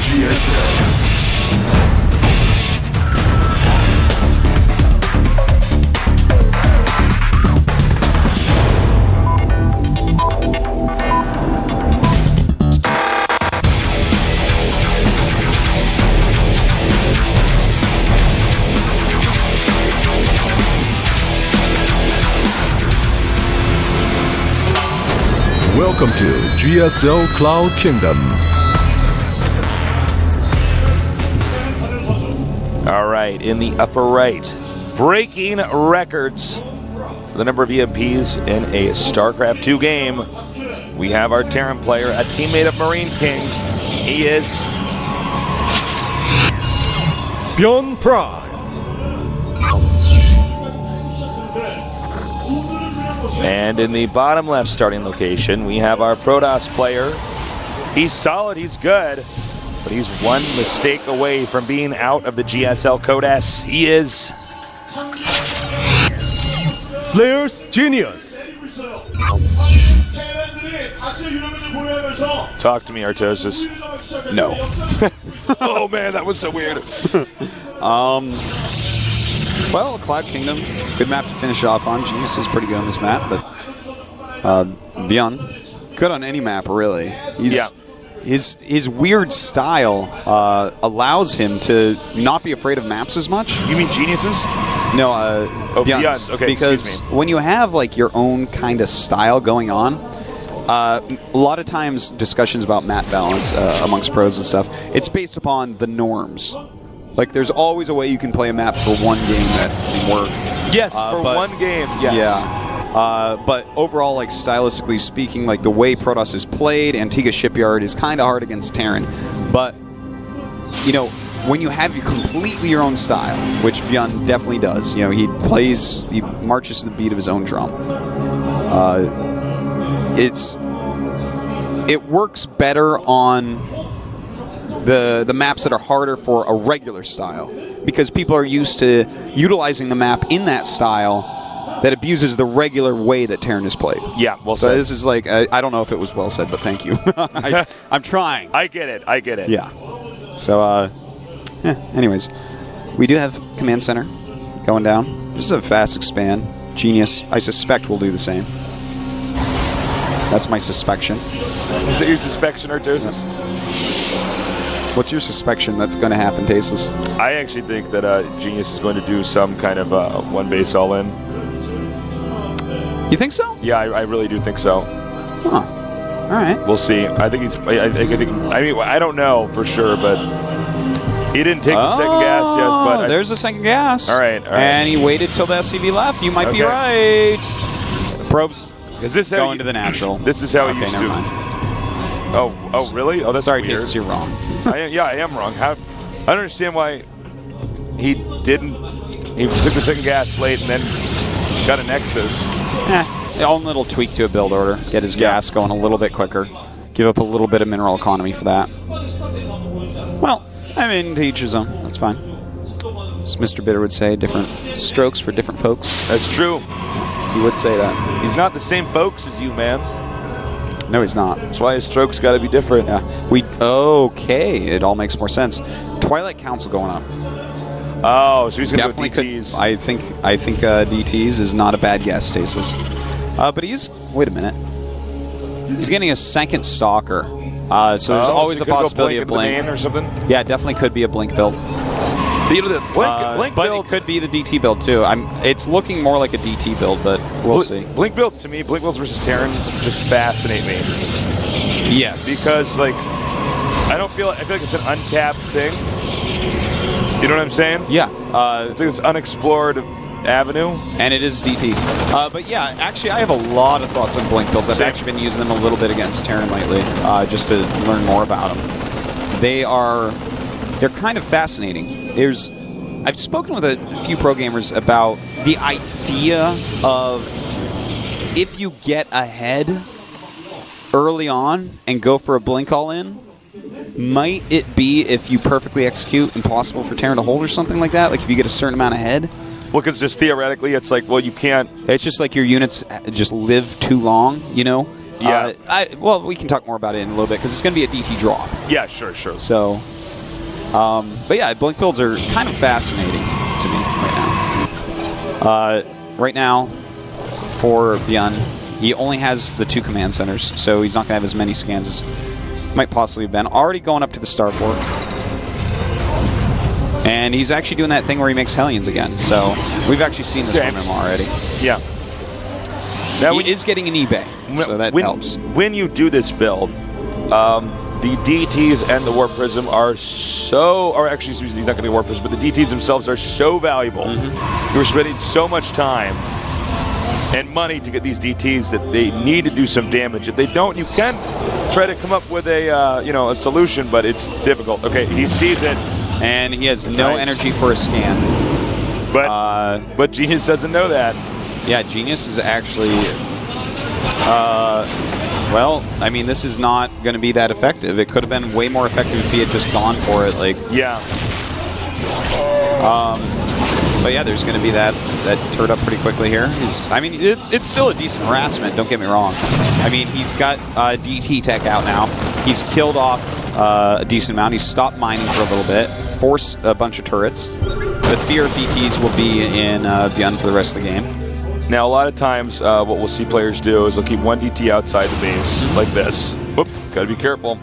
GSL. Welcome to GSL Cloud Kingdom. All right, in the upper right, breaking records for the number of EMPs in a StarCraft 2 game. We have our Terran player, a teammate of Marine King. He is Byun Prime. And in the bottom left starting location, we have our Protoss player. He's solid, he's good, but he's one mistake away from being out of the GSL Code S. He is Slayer's Genius. Talk to me, Artosis. No. Oh man, that was so weird. Well, Cloud Kingdom, good map to finish off on. Genius is pretty good on this map, but Byun, good on any map, really. His weird style allows him to not be afraid of maps as much. You mean Geniuses? No, Byun's. Okay, because when you have like your own kind of style going on, a lot of times discussions about map balance amongst pros and stuff, it's based upon the norms. Like, there's always a way you can play a map for one game that can work. Yes, for one game, yes. Yeah. But overall, like, stylistically speaking, like, the way Protoss is played, Antigua Shipyard is kind of hard against Terran. But, you know, when you have completely your own style, which Byun definitely does, you know, he marches to the beat of his own drum. It works better on the maps that are harder for a regular style, because people are used to utilizing the map in that style that abuses the regular way that Terran is played. Yeah, well so said. This is like, I don't know if it was well said, but thank you. I'm trying. I get it. Yeah. So, anyways, we do have Command Center going down. This is a fast expand. Genius, I suspect, will do the same. That's my suspicion. Is that your suspicion, Artosis? What's your suspicion that's going to happen, Tasis? I actually think that Genius is going to do some kind of one base all-in. You think so? Yeah, I really do think so. Huh. All right. We'll see. I think I don't know for sure, but he didn't take the second gas yet. But there's a second gas. All right. And he waited till the SCV left. You might be right. Probes. Is this going to the natural? This is how he used to. Mind. Oh, really? Oh, that's sorry, weird. Tasis, you're wrong. I am wrong. I don't understand why he didn't. He took the second gas late and then got a Nexus. Own little tweak to a build order. Get his gas going a little bit quicker. Give up a little bit of mineral economy for that. Well, I mean, to each his own. That's fine. As Mr. Bitter would say, different strokes for different folks. That's true. He would say that. He's not the same folks as you, man. No, he's not. That's why his strokes got to be different. Yeah. Okay. It all makes more sense. Twilight Council going on. Oh, so he's going to go DTs. I think DTs is not a bad guess, Stasis. But he's... Wait a minute. He's getting a second Stalker. So there's always a possibility of Blink. Or something? Yeah, it definitely could be a Blink build. Blink but build it could be the DT build too. It's looking more like a DT build, but we'll see. Blink builds to me, Blink builds versus Terran just fascinate me. Yes. Because I feel like it's an untapped thing. You know what I'm saying? Yeah. It's like this unexplored avenue. And it is DT. But yeah, actually I have a lot of thoughts on Blink builds. I've actually been using them a little bit against Terran lately, just to learn more about them. They're kind of fascinating. I've spoken with a few pro gamers about the idea of if you get ahead early on and go for a Blink all-in, might it be, if you perfectly execute, impossible for Terran to hold or something like that? Like if you get a certain amount ahead? Well, because just theoretically, it's like, well, you can't... It's just like your units just live too long, you know? Yeah. Well, we can talk more about it in a little bit, because it's going to be a DT drop. Yeah, sure. So, But yeah, blink builds are kind of fascinating to me right now. Right now, for Byun, he only has the 2 command centers, so he's not going to have as many scans as might possibly have been. Already going up to the starport. And he's actually doing that thing where he makes Hellions again, so we've actually seen this from him already. Yeah. Now he is getting an eBay, so that helps. When you do this build, the DTs and the Warp Prism are so, or actually, he's not going to be Warp Prism, but the DTs themselves are so valuable. You're spending so much time and money to get these DTs that they need to do some damage. If they don't, you can try to come up with a a solution, but it's difficult. Okay, he sees it, and he has no energy for a scan. But Genius doesn't know that. Yeah, Genius is actually. Well, I mean, this is not going to be that effective. It could have been way more effective if he had just gone for it. Like, yeah. But yeah, there's going to be that turret up pretty quickly here. I mean, it's still a decent harassment. Don't get me wrong. I mean, he's got DT tech out now. He's killed off a decent amount. He's stopped mining for a little bit. Forced a bunch of turrets. The fear of DTs will be in Byun for the rest of the game. Now, a lot of times, what we'll see players do is they'll keep one DT outside the base, like this. Whoop, gotta be careful.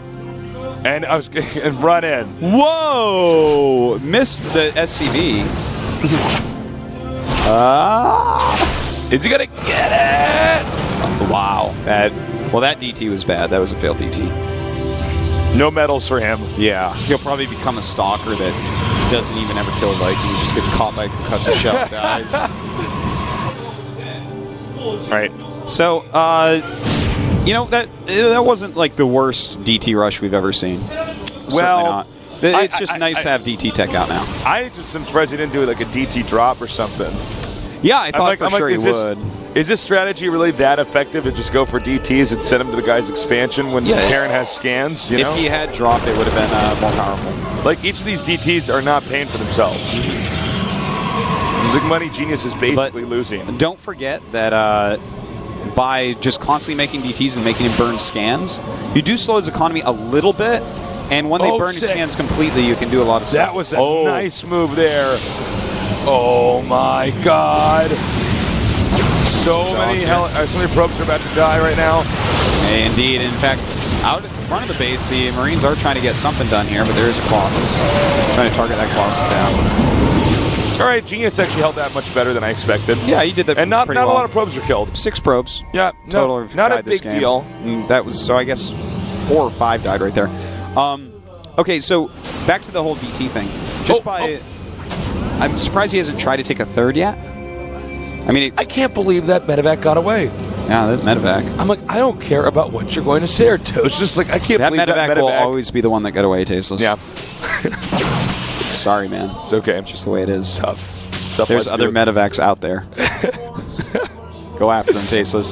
And and run in. Whoa! Missed the SCV. Is he gonna get it? Wow. That DT was bad. That was a failed DT. No medals for him. Yeah. He'll probably become a stalker that doesn't even ever kill a Viking. He just gets caught by a concussive shell, dies. Right. So, that wasn't like the worst DT rush we've ever seen. Well, it's just nice to have DT tech out now. I just am surprised he didn't do like a DT drop or something. Yeah, I thought for sure he would. Is this strategy really that effective to just go for DTs and send him to the guy's expansion when Terran has scans? You know? If he had dropped, it would have been more powerful. Like, each of these DTs are not paying for themselves. Music Money Genius is basically losing. Don't forget that by just constantly making DTs and making him burn scans, you do slow his economy a little bit, and when they burn his scans completely, you can do a lot of stuff. That was a nice move there. Oh my God. So many probes are about to die right now. Indeed. In fact, out in front of the base, the Marines are trying to get something done here, but there is a Colossus. Trying to target that Colossus down. All right, Genius actually held that much better than I expected. Yeah, he did that. And not well. a lot of probes were killed. 6 probes. Yeah, total. Not a big deal. That was so. I guess 4 or 5 died right there. Okay, so back to the whole DT thing. I'm surprised he hasn't tried to take a third yet. I mean, I can't believe that medevac got away. Yeah, that medevac. I'm like, I don't care about what you're going to say, It's just like, I can't believe that medevac will always be the one that got away, Tasteless. Yeah. Sorry, man. It's okay. It's just the way it is. Tough. There's other medevacs out there. Go after them, Tasteless.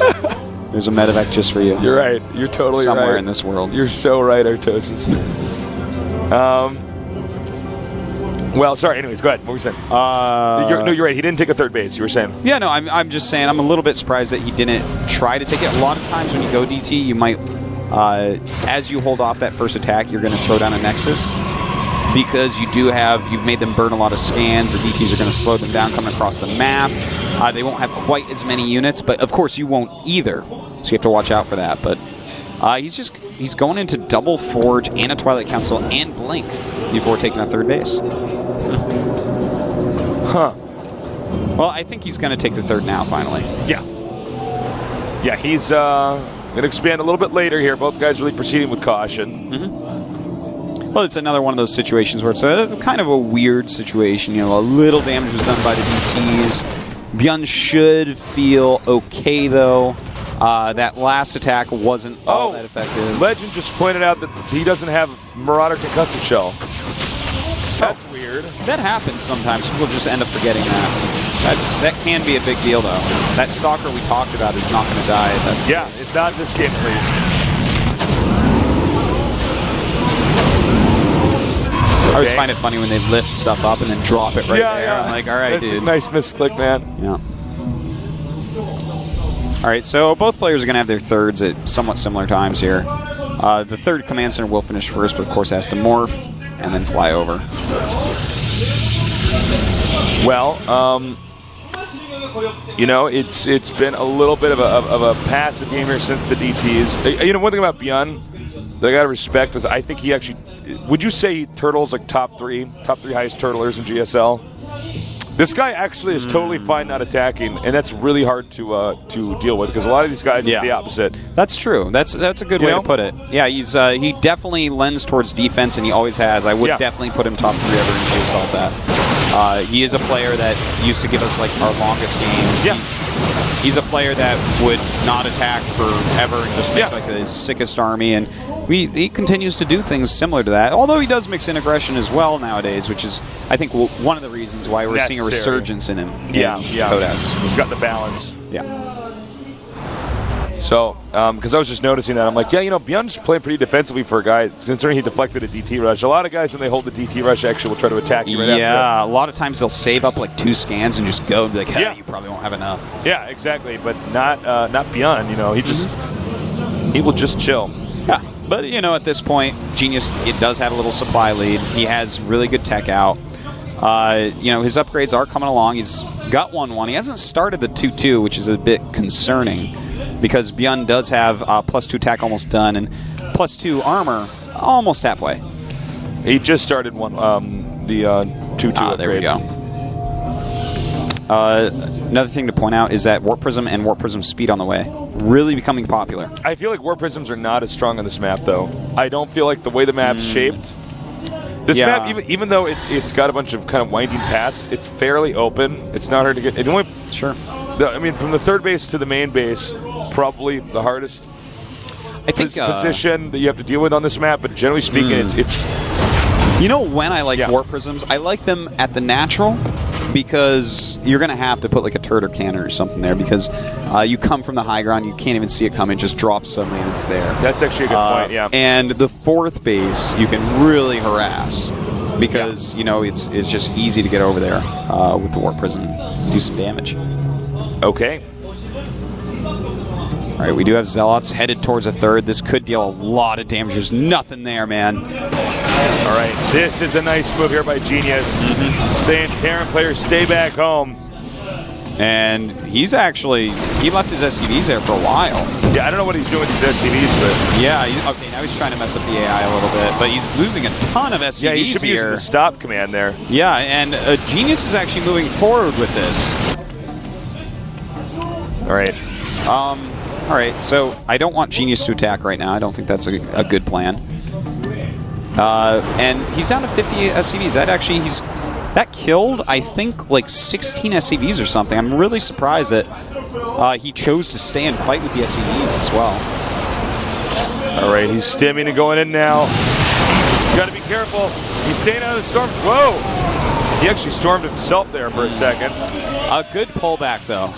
There's a medevac just for you. You're right. You're totally right. Somewhere in this world. You're so right, Artosis. Well, sorry. Anyways, go ahead. What were you saying? You're right. He didn't take a third base. You were saying. Yeah, no. I'm just saying. I'm a little bit surprised that he didn't try to take it. A lot of times when you go DT, you might, as you hold off that first attack, you're going to throw down a Nexus because you've made them burn a lot of scans. The DTs are going to slow them down coming across the map. They won't have quite as many units, but of course you won't either. So you have to watch out for that. But he's going into Double Forge and a Twilight Council and Blink before taking a third base. Huh. Well, I think he's going to take the third now, finally. Yeah. Yeah, he's going to expand a little bit later here. Both guys really proceeding with caution. Well, it's another one of those situations where it's a kind of a weird situation. A little damage was done by the DTs. Byun should feel okay, though. That last attack wasn't all that effective. Legend just pointed out that he doesn't have Marauder Concussive Shell. That's weird. That happens sometimes. People just end up forgetting that. That can be a big deal, though. That Stalker we talked about is not going to die. It's not this game, at least. I always find it funny when they lift stuff up and then drop it right there. Yeah. I'm like, all right, That's dude. A nice misclick, man. Yeah. All right, so both players are going to have their thirds at somewhat similar times here. The third command center will finish first, but of course has to morph. and then fly over. Well, you know, it's been a little bit of a passive game here since the DTs. You know, one thing about Byun that I gotta respect is I think he actually. Would you say Turtle's like top three highest turtlers in GSL? This guy actually is totally fine not attacking, and that's really hard to deal with because a lot of these guys is the opposite. That's true. That's a good way to put it. Yeah, he definitely lends towards defense, and he always has. I would definitely put him top 3 ever in GSL at that. He is a player that used to give us like our longest games. Yeah. He's a player that would not attack forever and just make like the sickest army, and he continues to do things similar to that. Although he does mix in aggression as well nowadays, which is I think one of the reasons why we're seeing a resurgence in him. Kodas. He's got the balance. Yeah. So, because I was just noticing that, I'm like, yeah, you know, Byun's playing pretty defensively for a guy, considering he deflected a DT rush. A lot of guys, when they hold the DT rush, actually will try to attack you right after. Yeah, a lot of times they'll save up like 2 scans and just go and be like, hey, you probably won't have enough. Yeah, exactly, but not Byun, you know, he will just chill. Yeah, but, you know, at this point, Genius, it does have a little supply lead. He has really good tech out. You know, his upgrades are coming along. He's got 1-1. He hasn't started the 2-2, which is a bit concerning because Byun does have +2 attack almost done and +2 armor almost halfway. He just started the 2-2 upgrade. There we go. Another thing to point out is that Warp Prism and Warp Prism Speed on the way. Really becoming popular. I feel like Warp Prisms are not as strong on this map, though. I don't feel like the way the map's shaped. This map, even though it's got a bunch of kind of winding paths, it's fairly open. It's not hard to get. I mean, from the third base to the main base, probably the hardest position that you have to deal with on this map. But generally speaking, it's. You know when I like Warp Prisms? I like them at the natural because you're going to have to put like a turret or cannon or something there because you come from the high ground, you can't even see it coming, it just drops suddenly and it's there. That's actually a good point, yeah. And the fourth base, you can really harass because, you know, it's just easy to get over there with the Warp Prism, do some damage. Okay. All right, we do have Zealots headed towards a third. This could deal a lot of damage. There's nothing there, man. All right, this is a nice move here by Genius. Saying Terran players stay back home. And he left his SCVs there for a while. Yeah, I don't know what he's doing with these SCVs, but... Yeah, okay, now he's trying to mess up the AI a little bit, but he's losing a ton of SCVs here. Yeah, he should be using the stop command there. Yeah, and Genius is actually moving forward with this. All right. All right, so I don't want Genius to attack right now. I don't think that's a good plan. And he's down to 50 SCVs. That killed, I think, like 16 SCVs or something. I'm really surprised that he chose to stay and fight with the SCVs as well. All right, he's stimming and going in now. Got to be careful. He's staying out of the storm. Whoa! He actually stormed himself there for a second. A good pullback, though.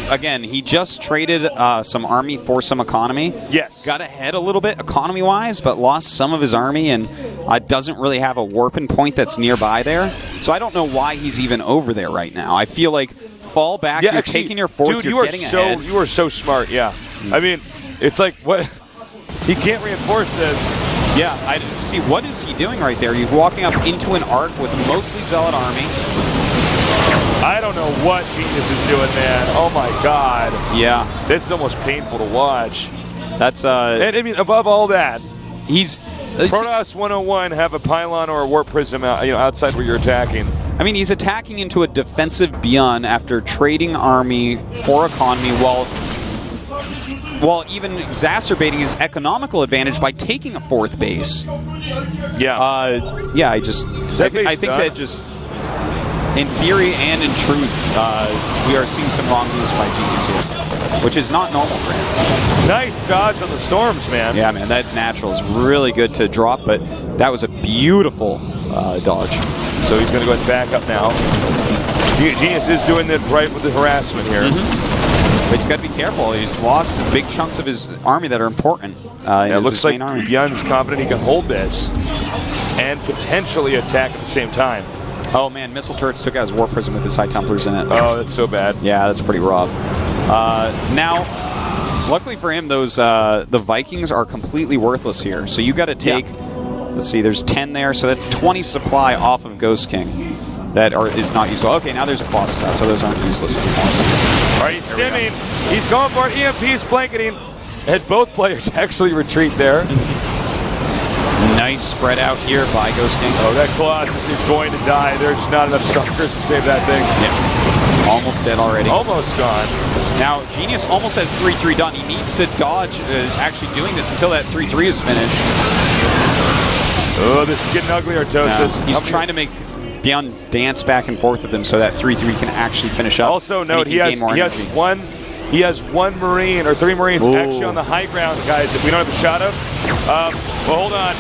Again, he just traded some army for some economy. Yes. Got ahead a little bit economy-wise, but lost some of his army and doesn't really have a warping point that's nearby there. So I don't know why he's even over there right now. I feel like fall back, you're taking your fourth, dude, you're getting ahead. You are so smart, yeah. I mean, it's like, what? He can't reinforce this. Yeah, I see. What is he doing right there? He's walking up into an arc with mostly Zealot army. I don't know what Genius is doing, man. Oh my God. Yeah, this is almost painful to watch. That's and I mean, above all that, he's Protoss 101 have a pylon or a warp prism outside where you're attacking. I mean, he's attacking into a defensive Byun after trading army for economy while even exacerbating his economical advantage by taking a fourth base. Yeah. I think that just, in theory and in truth, we are seeing some wrong moves by Genius here, which is not normal for him. Nice dodge on the storms, man. Yeah, man, that natural is really good to drop, but that was a beautiful dodge. So he's going to go back up now. Genius is doing it right with the harassment here. But he's got to be careful. He's lost big chunks of his army that are important. It looks like Byun's confident he can hold this and potentially attack at the same time. Oh man, missile turrets took out his Warp Prism with his High Templars in it. Oh, that's so bad. Yeah, that's pretty rough. Now, luckily for him, those the Vikings are completely worthless here. So you got to take Let's see, there's 10 there, so that's 20 supply off of Ghost King that is not useful. Okay, now there's a Colossus out, so those aren't useless anymore. All right, he's stimming. He's going for it. EMP's blanketing. And both players actually retreat there. Nice spread out here by Ghost King. Oh, that Colossus is going to die. There's not enough Stalkers to save that thing. Yeah. Almost dead already. Almost gone. Now, Genius almost has 3-3 done. He needs to dodge actually doing this until that 3-3 is finished. Oh, this is getting ugly, Artosis. He's trying to make Byun dance back and forth with him so that 3-3 can actually finish up. Also note, he has one Marine, or 3 Marines actually on the high ground, guys, that we don't have a shot of. Well, hold on.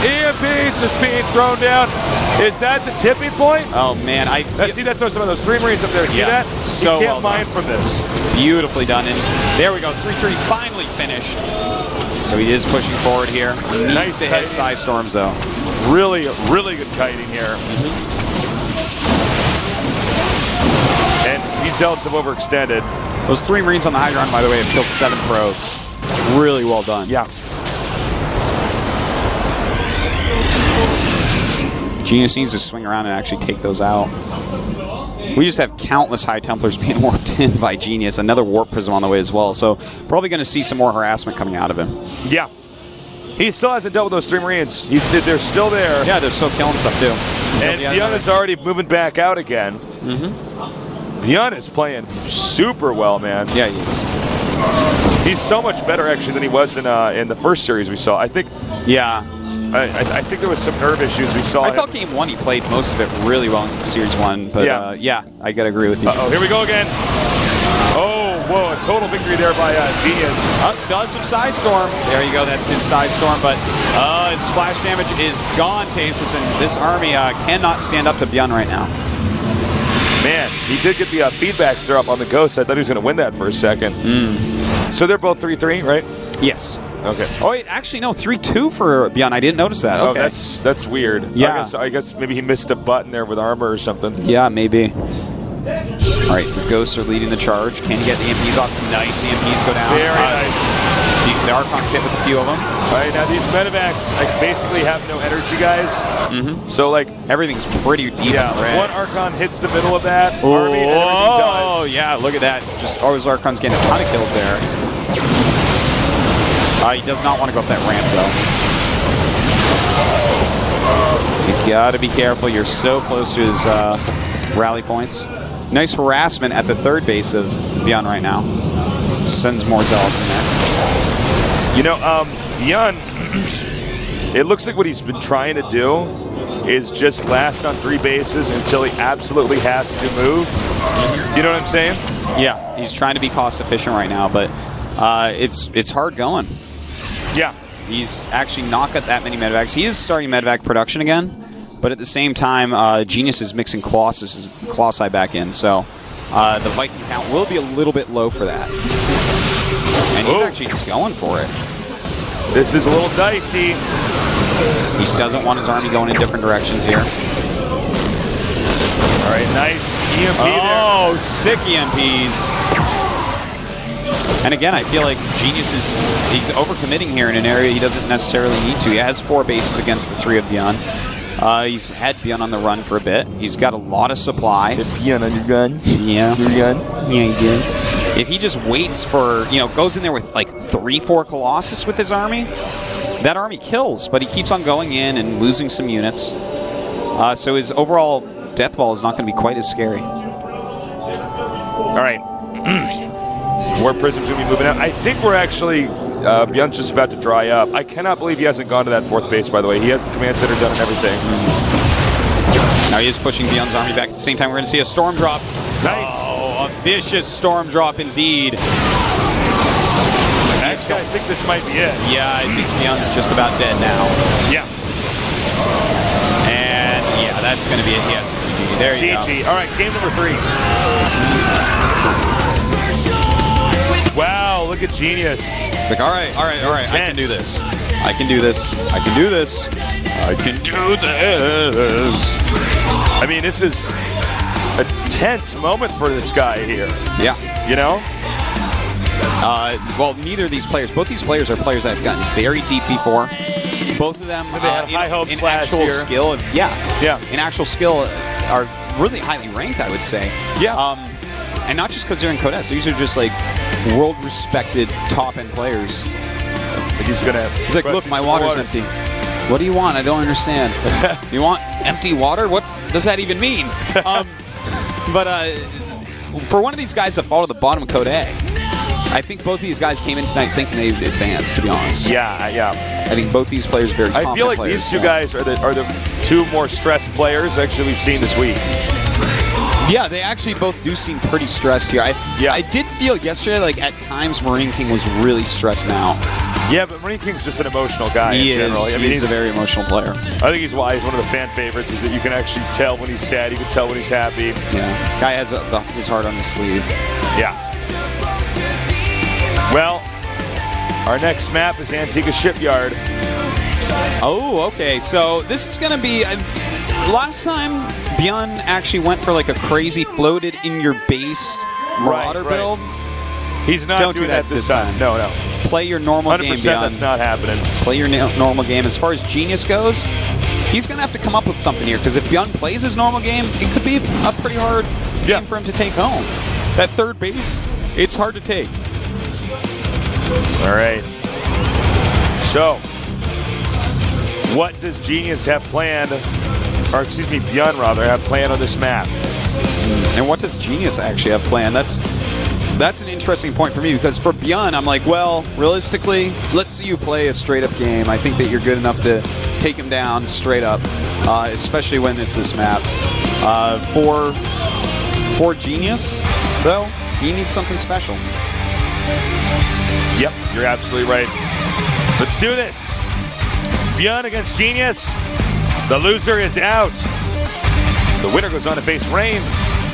EMPs is being thrown down. Is that the tipping point? Oh, man. See, that's some of those 3 Marines up there. See that? So he can't mine from this. Beautifully done. And there we go. 3-3 finally finished. So he is pushing forward here. He needs to hit Psy Storms, though. Really, really good kiting here. And these Zelds have overextended. Those 3 Marines on the high ground, by the way, have killed 7 probes. Really well done. Yeah. Genius needs to swing around and actually take those out. We just have countless High Templars being warped in by Genius. Another Warp Prism on the way as well. So probably going to see some more harassment coming out of him. Yeah. He still hasn't dealt with those 3 Marines. They're still there. Yeah, they're still killing stuff too. And Byun is already moving back out again. Byun is playing super well, man. Yeah, he is. He's so much better actually than he was in the first series we saw. I think. Yeah. I think there was some nerve issues we saw. I felt game 1 he played most of it really well in Series 1, but yeah, I gotta agree with you. Uh-oh, here we go again. Oh, whoa, a total victory there by Genius. Still has some Psy Storm. There you go, that's his Psy Storm, but his splash damage is gone, Tasis, and this army cannot stand up to Byun right now. Man, he did get the feedback syrup on the Ghost. I thought he was going to win that for a second. So they're both 3-3, right? Yes. Okay. Oh, wait, actually, no, 3-2 for Byun. I didn't notice that. Okay. Oh, that's weird. Yeah. I guess maybe he missed a button there with armor or something. Yeah, maybe. All right, the Ghosts are leading the charge. Can you get the EMPs off? Nice, EMPs go down. Very nice. The Archons hit with a few of them. All right, now these medevacs basically have no energy, guys. So, everything's pretty deep in red. One Archon hits the middle of that army and everything dies. Oh, yeah, look at that. Just all those Archons getting a ton of kills there. He does not want to go up that ramp, though. You gotta be careful. You're so close to his rally points. Nice harassment at the 3rd base of Byun right now. Sends more Zealots in there. You know, Byun, it looks like what he's been trying to do is just last on 3 bases until he absolutely has to move. You know what I'm saying? Yeah, he's trying to be cost efficient right now, but it's hard going. Yeah. He's actually not got that many medevacs. He is starting medevac production again, but at the same time, Genius is mixing Colossi back in, so the Viking count will be a little bit low for that. And he's actually just going for it. This is a little dicey. He doesn't want his army going in different directions here. All right, nice EMP there. Oh, sick EMPs. And again, I feel like Genius he's overcommitting here in an area he doesn't necessarily need to. He has 4 bases against the 3 of Byun. He's had Byun on the run for a bit. He's got a lot of supply. Byun on your gun? Yeah. Your gun? Yeah, he does. If he just waits for, goes in there with like 3-4 Colossus with his army, that army kills, but he keeps on going in and losing some units. So his overall death ball is not going to be quite as scary. All right. More prisms going to be moving out. I think we're actually, Byun's just about to dry up. I cannot believe he hasn't gone to that 4th base, by the way. He has the command center done and everything. Now he is pushing Byun's army back. At the same time, we're going to see a storm drop. Nice. Oh, a vicious storm drop indeed. Actually, I think this might be it. Yeah, I think Byun's just about dead now. Yeah. And yeah, that's going to be it. Yes, GG. There you go. GG. All right, game number 3. Wow, look at Genius. It's like, all right, I can do this. I can do this. I can do this. I can do this. I mean, this is a tense moment for this guy here. Yeah. You know? Well, neither of these players, both these players are players that have gotten very deep before. Both of them had high hopes in last actual year. skill. Yeah. In actual skill are really highly ranked, I would say. Yeah. And not just because they're in Codes. These are just like world-respected top-end players. He's gonna. He's like, look, my water's empty. What do you want? I don't understand. You want empty water? What does that even mean? But for one of these guys that fall to the bottom of Code A, I think both of these guys came in tonight thinking they advanced, to be honest. Yeah. I think both these players are very confident I feel like players, these two guys are the two more stressed players actually we've seen this week. Yeah, they actually both do seem pretty stressed here. I did feel yesterday, like at times, Marine King was really stressed now. Yeah, but Marine King's just an emotional guy in general. I mean, he's a very emotional player. I think he's why he's one of the fan favorites, is that you can actually tell when he's sad, you can tell when he's happy. Yeah, guy has his heart on his sleeve. Yeah. Well, our next map is Antigua Shipyard. Oh, okay. So this is going to be... last time, Byun actually went for like a crazy floated in your base Marauder build. He's not Don't doing do that this time. No. Play your normal 100% game, Byun. that's not happening. Play your normal game. As far as Genius goes, he's going to have to come up with something here, because if Byun plays his normal game, it could be a pretty hard game for him to take home. That third base, it's hard to take. All right. So, what does Genius have planned, or excuse me, Byun rather, have planned on this map? And what does Genius actually have planned? That's an interesting point for me, because for Byun, I'm like, well, realistically, let's see you play a straight-up game. I think that you're good enough to take him down straight up, especially when it's this map. For Genius, though, he needs something special. Yep, you're absolutely right. Let's do this. Byun against Genius. The loser is out. The winner goes on to face Rain.